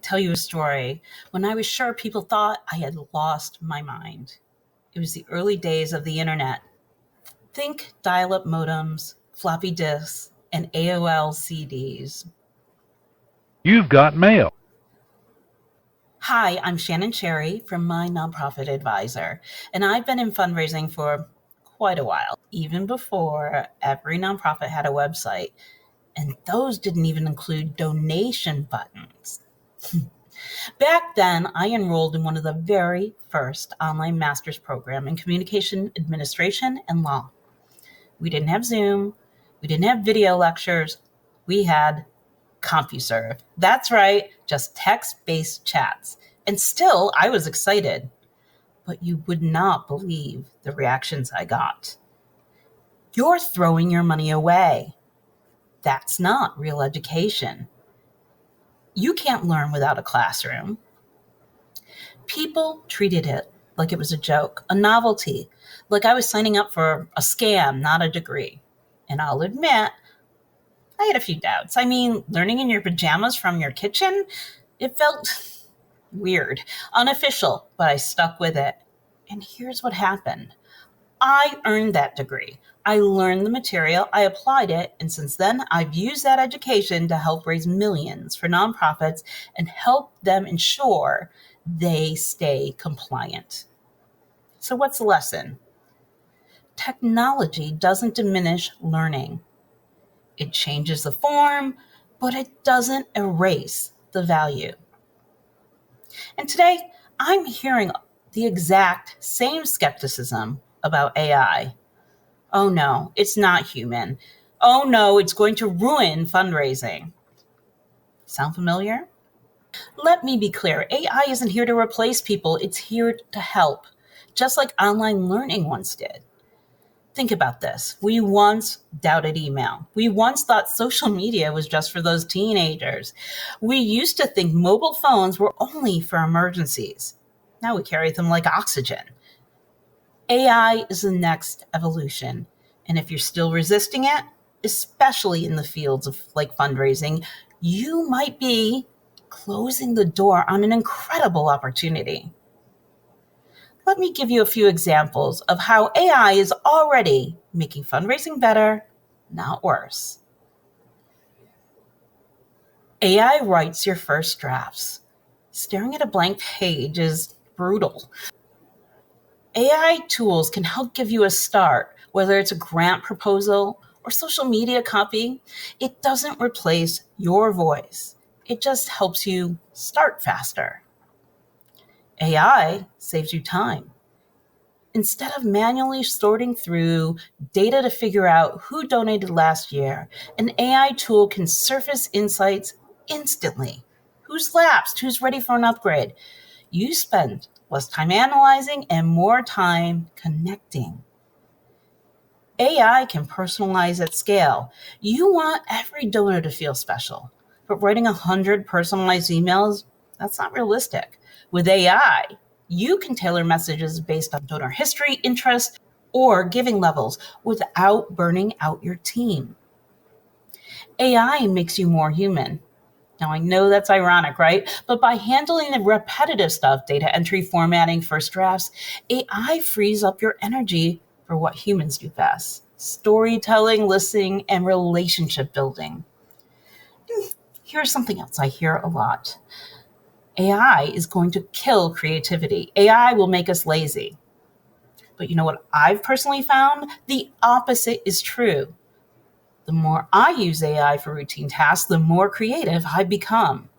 tell you a story when I was sure people thought I had lost my mind. It was the early days of the internet. Think dial-up modems, floppy disks, and AOL CDs. You've got mail. Hi, I'm Shannon Cherry from My Nonprofit Advisor, and I've been in fundraising for quite a while, even before every nonprofit had a website, and those didn't even include donation buttons. Back then, I enrolled in one of the very first online master's program in communication administration and law. We didn't have Zoom. We didn't have video lectures. We had CompuServe. That's right, just text-based chats. And still, I was excited. But you would not believe the reactions I got. You're throwing your money away. That's not real education. You can't learn without a classroom. People treated it like it was a joke, a novelty, like I was signing up for a scam, not a degree. And I'll admit, I had a few doubts. I mean, learning in your pajamas from your kitchen, it felt weird, unofficial, but I stuck with it. And here's what happened. I earned that degree. I learned the material, I applied it, and since then, I've used that education to help raise millions for nonprofits and help them ensure they stay compliant. So what's the lesson? Technology doesn't diminish learning. It changes the form, but it doesn't erase the value. And today, I'm hearing the exact same skepticism about AI. Oh no, it's not human. Oh no, it's going to ruin fundraising. Sound familiar? Let me be clear, AI isn't here to replace people, it's here to help, just like online learning once did. Think about this. We once doubted email. We once thought social media was just for those teenagers. We used to think mobile phones were only for emergencies. Now we carry them like oxygen. AI is the next evolution. And if you're still resisting it, especially in the fields of like fundraising, you might be closing the door on an incredible opportunity. Let me give you a few examples of how AI is already making fundraising better, not worse. AI writes your first drafts. Staring at a blank page is brutal. AI tools can help give you a start, whether it's a grant proposal or social media copy. It doesn't replace your voice. It just helps you start faster. AI saves you time. Instead of manually sorting through data to figure out who donated last year, an AI tool can surface insights instantly. Who's lapsed? Who's ready for an upgrade? You spend less time analyzing and more time connecting. AI can personalize at scale. You want every donor to feel special, but writing 100 personalized emails, that's not realistic. With AI, you can tailor messages based on donor history, interest, or giving levels without burning out your team. AI makes you more human. Now, I know that's ironic, right? But by handling the repetitive stuff, data entry, formatting, first drafts, AI frees up your energy for what humans do best: storytelling, listening, and relationship building. Here's something else I hear a lot. AI is going to kill creativity. AI will make us lazy. But you know what I've personally found? The opposite is true. The more I use AI for routine tasks, the more creative I become.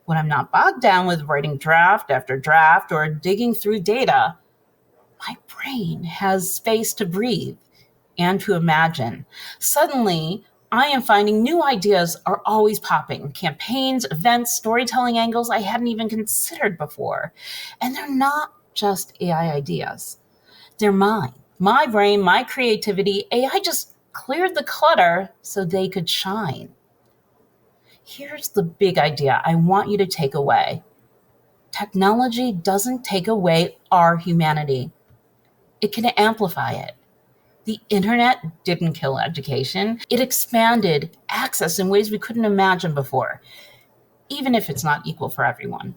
When I'm not bogged down with writing draft after draft or digging through data, my brain has space to breathe and to imagine. Suddenly, I am finding new ideas are always popping. Campaigns, events, storytelling angles I hadn't even considered before. And they're not just AI ideas. They're mine, my brain, my creativity. AI just cleared the clutter so they could shine. Here's the big idea I want you to take away. Technology doesn't take away our humanity. It can amplify it. The internet didn't kill education. It expanded access in ways we couldn't imagine before. even if it's not equal for everyone.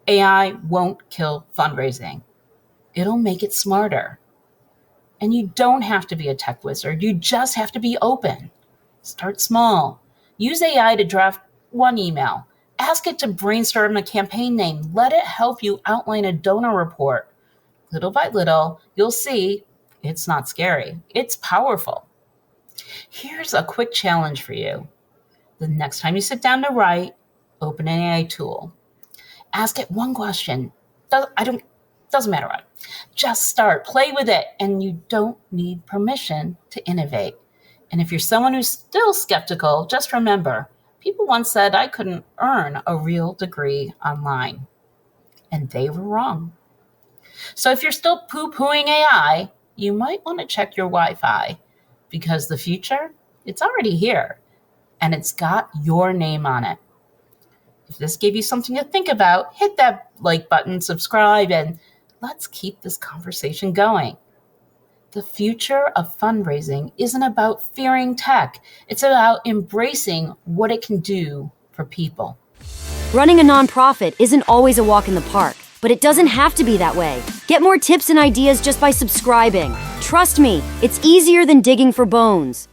AI won't kill fundraising. It'll make it smarter. And you don't have to be a tech wizard. You just have to be open. Start small. Use AI to draft one email. Ask it to brainstorm a campaign name. Let it help you outline a donor report. Little by little, you'll see it's not scary. It's powerful. Here's a quick challenge for you. The next time you sit down to write, open an AI tool. Ask it one question. Doesn't matter what. Just start, play with it, and you don't need permission to innovate. And if you're someone who's still skeptical, just remember, people once said I couldn't earn a real degree online. And they were wrong. So if you're still poo-pooing AI, you might want to check your Wi-Fi, because the future, it's already here, and it's got your name on it. If this gave you something to think about, hit that like button, subscribe, and let's keep this conversation going. The future of fundraising isn't about fearing tech. It's about embracing what it can do for people. Running a nonprofit isn't always a walk in the park, but it doesn't have to be that way. Get more tips and ideas just by subscribing. Trust me, it's easier than digging for bones.